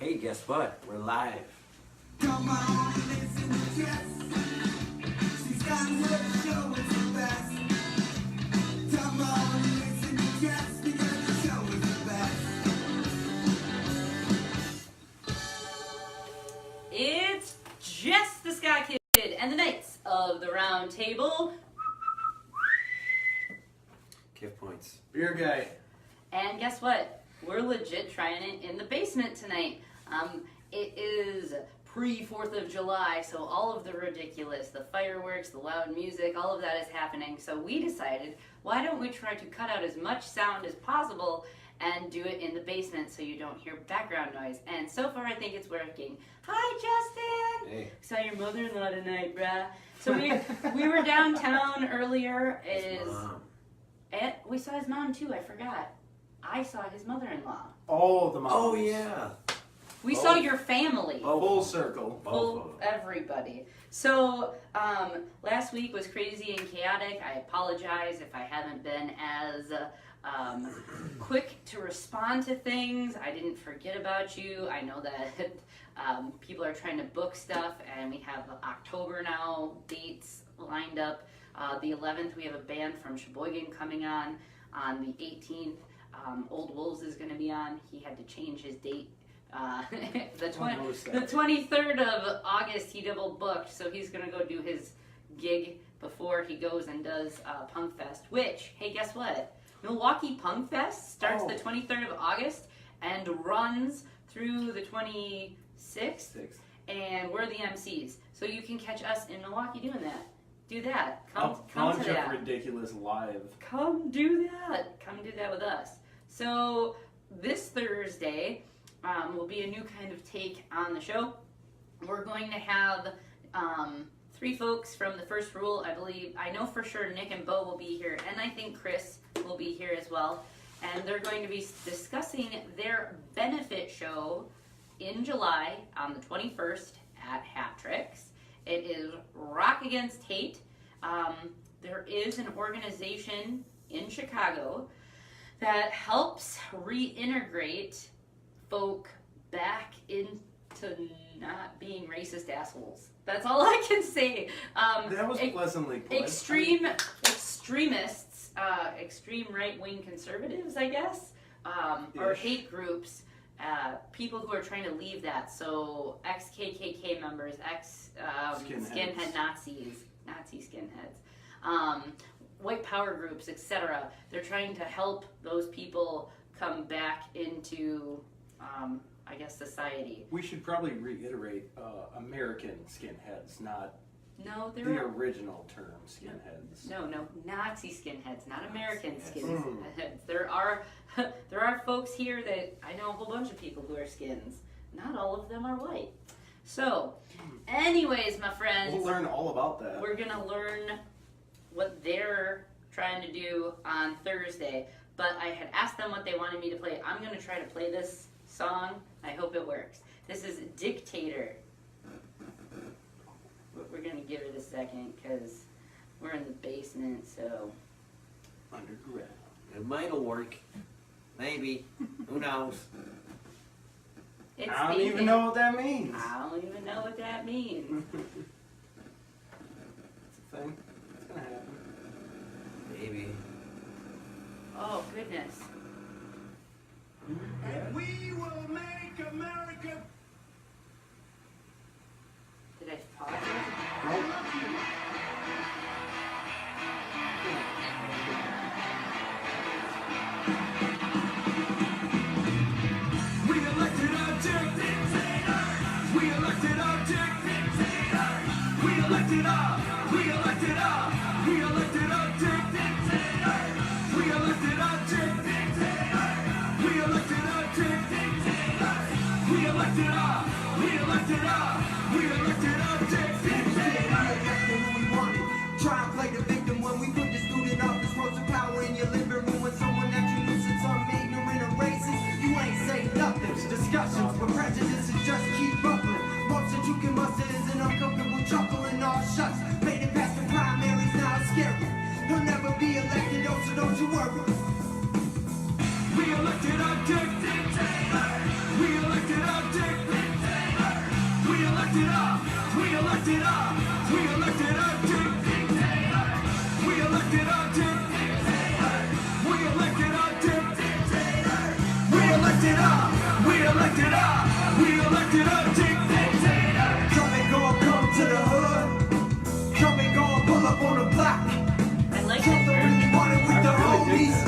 Hey, guess what? We're live. Come on, listen to Jess. She's got her show is the best. Come on, listen to Jess because the show is the best. It's Jess the Ska Kid and the Knights of the Round Table. Give points. Beer guy. And guess what? We're legit trying it in the basement tonight. It is pre-4th of July, so all of the ridiculous, the fireworks, the loud music, all of that is happening. So we decided, why don't we try to cut out as much sound as possible and do it in the basement so you don't hear background noise. And so far I think it's working. Hi, Justin! Hey. Saw your mother-in-law tonight, bruh. So we were downtown earlier. We saw his mom too, I forgot. I saw his mother-in-law. Oh, the mom. Oh, yeah. We saw your family. Full circle. Full everybody. So last week was crazy and chaotic. I apologize if I haven't been as quick to respond to things. I didn't forget about you. I know that people are trying to book stuff, and we have October now dates lined up. The 11th, we have a band from Sheboygan coming on the 18th. Old Wolves is going to be on. He had to change his date. The 23rd of August, he double booked, so he's going to go do his gig before he goes and does Punk Fest, which, hey, guess what? Milwaukee Punk Fest starts the 23rd of August and runs through the 26th, and we're the MCs. So you can catch us in Milwaukee doing that. Do that. Come to that. Ridiculous live. Come do that. Come do that with us. So this Thursday will be a new kind of take on the show. We're going to have 3 folks from the First Rule. I know for sure Nick and Bo will be here, and I think Chris will be here as well. And they're going to be discussing their benefit show in July on the 21st at Hat-Tricks. It is Rock Against Hate. There is an organization in Chicago that helps reintegrate folk back into not being racist assholes. That's all I can say. That was pleasantly put. Extremists, extreme right-wing conservatives, I guess, or hate groups, people who are trying to leave that. So ex-KKK members, skinhead Nazis, Nazi skinheads, white power groups, etc. They're trying to help those people come back into, I guess, society. We should probably reiterate American skinheads, not the original term skinheads. No, Nazi skinheads, not American skinheads. There are folks here that I know a whole bunch of people who are skins. Not all of them are white. So, anyways, my friends, we'll learn all about that. We're gonna learn what they're trying to do on Thursday. But I had asked them what they wanted me to play. I'm gonna try to play this song. I hope it works. This is Dictator. We're gonna give it a second because we're in the basement, so. Underground. It might'll work. Maybe. Who knows? I don't even know what that means. I don't even know what that means. It's a thing. It's gonna happen. Maybe. Oh, goodness. And we will make America. Did I pause it? We elected our dictator. We elected our dictator. We elected our dictator. We elected our dictator. We elected our dictator. We elected our dictator. We elected our dictator. Try and play the victim when we put this dude in office. Roads of power in your living room when someone that you knew said something ignorant or racist. You ain't say nothing. Discussions with prejudice and just keep bubbling. Most that you can muster is an uncomfortable chuckle and all shuts. Made it past the primaries, now it's scary. He'll never be elected, so don't you worry. We elected our dictator. We elected our dictator. elected a dictator. Trump ain't gonna come to the hood. Trump ain't gonna pull up on the block. I like Trump don't really want it with the homies.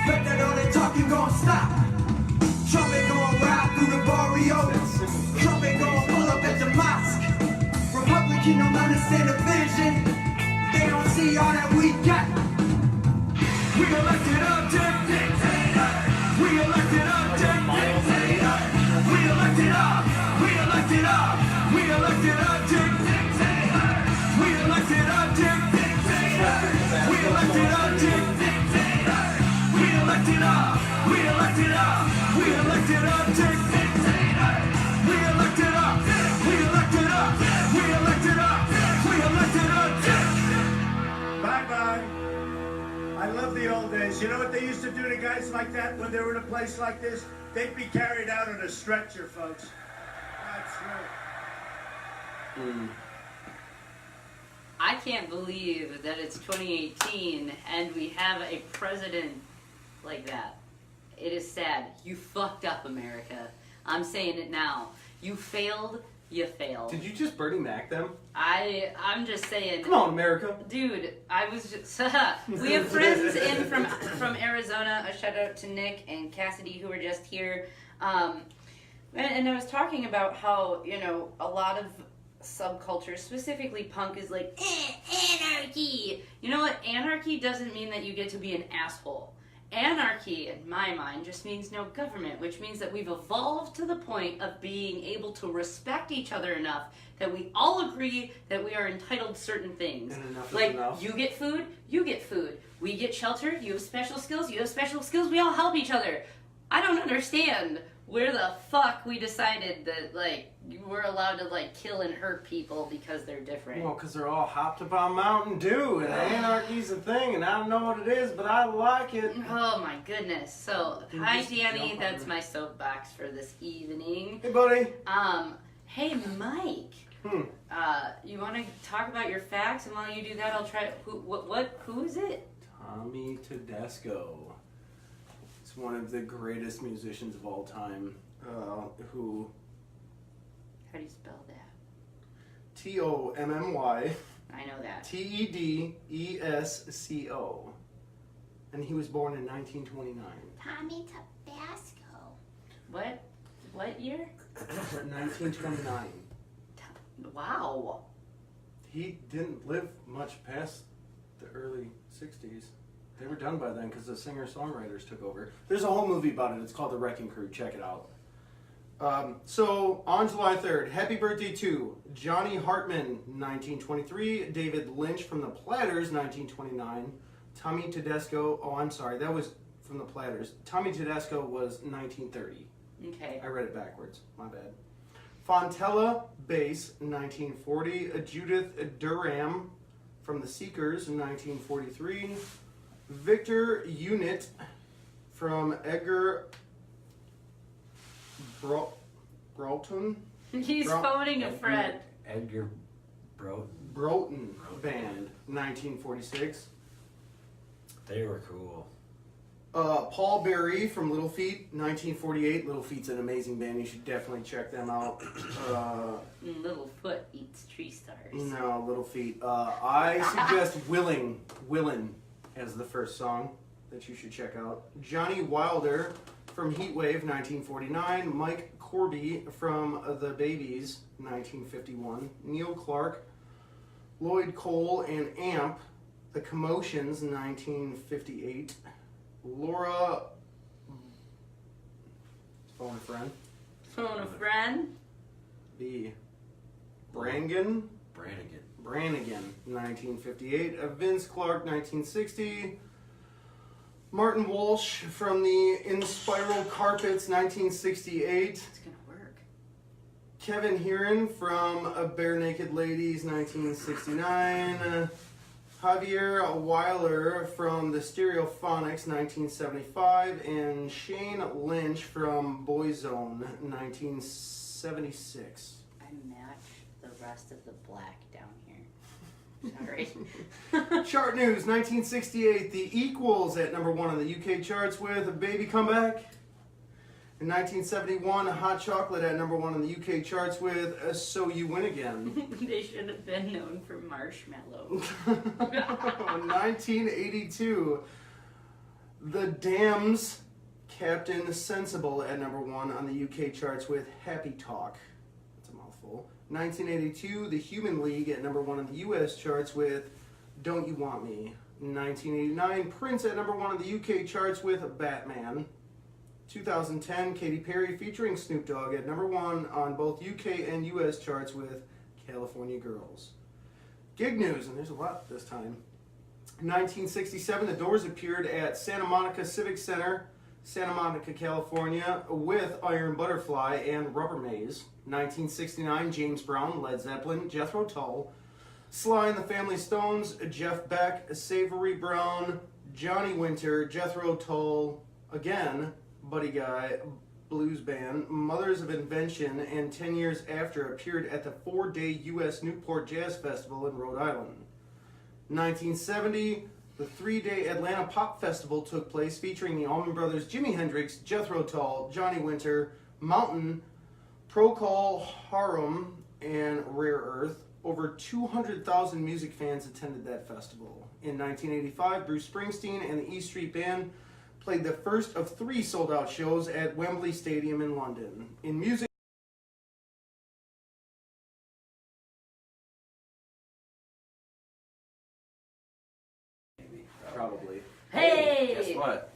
Bet that all that talking gonna stop. Trump ain't gonna ride through the barrios. Trump ain't gonna pull up at the mosque. Republican don't understand the vision. They don't see all that we got. We elected a dictator. We elected a dictator. We elected up. We elected up. We elected a dictator. We elected a dictator. We elected a dictator. We elected up. We elected up. We elected a dictator. We elected up. We elected up. We elected up. We elected a dictator. Bye-bye. I love the old days. You know what they used to do to guys like that when they were in a place like this? They'd be carried out on a stretcher, folks. That's right. I can't believe that it's 2018 and we have a president like that. It is sad. You fucked up, America. I'm saying it now. You failed. You failed. Did you just Bernie Mac them? I'm just saying. Come on, America. Dude, I was just. We have friends in from Arizona. A shout out to Nick and Cassidy who were just here. And I was talking about how, you know, a lot of subcultures, specifically punk, is like, anarchy. You know what? Anarchy doesn't mean that you get to be an asshole. Anarchy, in my mind, just means no government, which means that we've evolved to the point of being able to respect each other enough that we all agree that we are entitled to certain things. And enough is like, enough. you get food, you get food. We get shelter, you have special skills, you have special skills, we all help each other. I don't understand where the fuck we decided that, like, we're allowed to, like, kill and hurt people because they're different. Well, because they're all hopped up on Mountain Dew, and anarchy's a thing, and I don't know what it is, but I like it. Oh my goodness. So, You hi just Danny, jump that's on my soapbox for this evening. Hey, buddy. Hey Mike. You want to talk about your facts, and while you do that, I'll try. Who is it? Tommy Tedesco. He's one of the greatest musicians of all time. Who? How do you spell that? Tommy. I know that. Tedesco. And he was born in 1929. Tommy Tabasco. What year? 1929. Wow. He didn't live much past the early 60s. They were done by then because the singer-songwriters took over. There's a whole movie about it. It's called The Wrecking Crew. Check it out. So, on July 3rd, happy birthday to Johnny Hartman, 1923. David Lynch from the Platters, 1929. Tommy Tedesco, oh, I'm sorry, that was from the Platters. Tommy Tedesco was 1930. Okay. I read it backwards. My bad. Fontella, bass, 1940. Judith Durham from the Seekers, 1943. Victor Unit from Edgar Broughton. He's phoning a friend. Edgar Broughton Band, 1946. They were cool. Paul Berry from Little Feat, 1948. Little Feat's an amazing band. You should definitely check them out. Littlefoot eats tree stars. No, Little Feat. I suggest Willin' as the first song that you should check out. Johnny Wilder from Heatwave, 1949. Mike Corby from The Babies, 1951. Neil Clark, Lloyd Cole, and Amp, The Commotions, 1958. Laura, phone a friend. Phone a friend. B. Brannigan, 1958. Vince Clark, 1960. Martin Walsh from the In Spiral Carpets, 1968. It's gonna work. Kevin Heron from Bare Naked Ladies, 1969. Javier Weiler from the Stereophonics, 1975. And Shane Lynch from Boyzone, 1976. I match the rest of the black down here. Sorry. Chart news, 1968. The Equals at number 1 on the UK charts with Baby Come Back. In 1971, Hot Chocolate at number 1 on the UK charts with So You Win Again. They should have been known for Marshmallow. 1982, The Damn's Captain Sensible at number 1 on the UK charts with Happy Talk. That's a mouthful. 1982, The Human League at number 1 on the US charts with Don't You Want Me. 1989, Prince at number 1 on the UK charts with Batman. 2010, Katy Perry featuring Snoop Dogg at number 1 on both UK and US charts with California Girls. Gig news, and there's a lot this time. 1967, The Doors appeared at Santa Monica Civic Center, Santa Monica, California, with Iron Butterfly and Rubber Maze. 1969, James Brown, Led Zeppelin, Jethro Tull, Sly and the Family Stones, Jeff Beck, Savory Brown, Johnny Winter, Jethro Tull, again, Buddy Guy, Blues Band, Mothers of Invention, and 10 years after appeared at the 4-day U.S. Newport Jazz Festival in Rhode Island. 1970, the 3-day Atlanta Pop Festival took place featuring the Allman Brothers, Jimi Hendrix, Jethro Tull, Johnny Winter, Mountain, Procol Harum, and Rare Earth. Over 200,000 music fans attended that festival. In 1985, Bruce Springsteen and the E Street Band played the first of 3 sold-out shows at Wembley Stadium in London. In music, probably. Hey! Guess what?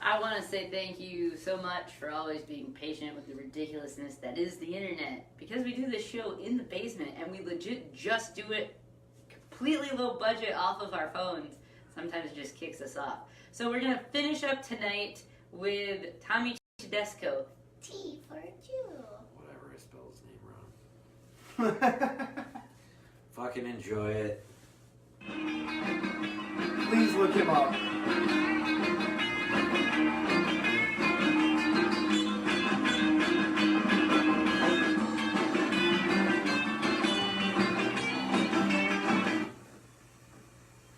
I want to say thank you so much for always being patient with the ridiculousness that is the internet. Because we do this show in the basement and we legit just do it completely low budget off of our phones, sometimes it just kicks us off. So we're going to finish up tonight with Tommy Tedesco. T for Jew. Whatever, I spelled his name wrong. Fucking enjoy it. Please look him up.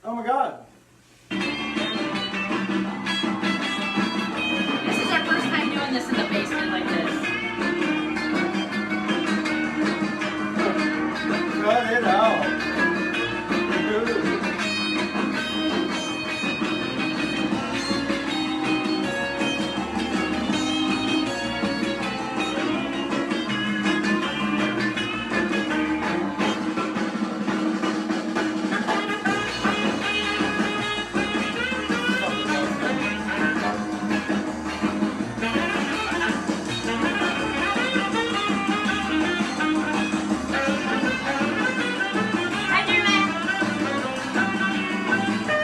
Oh my God. This is our first time doing this in the basement like this. Cut it out. Hi, Dermot.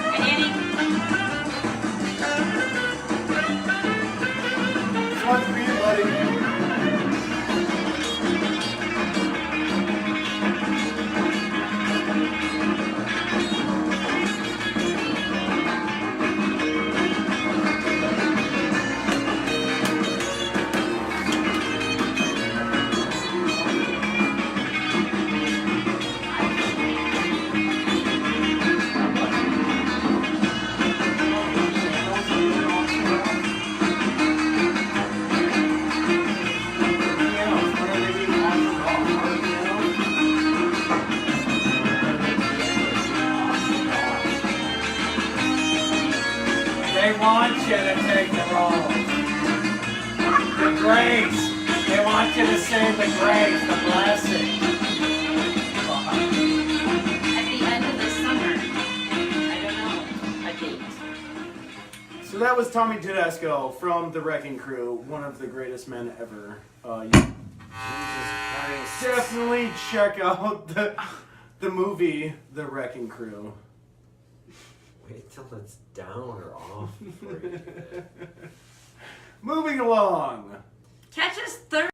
Hi, Danny. This one's for you, buddy. They want you to take the role. The grace. They want you to say the grace, the blessing. At the end of the summer. I don't know. A date. So that was Tommy Tedesco from The Wrecking Crew, one of the greatest men ever. Definitely check out the movie The Wrecking Crew. Wait till it's down or off. Moving along. Catch us Thursday.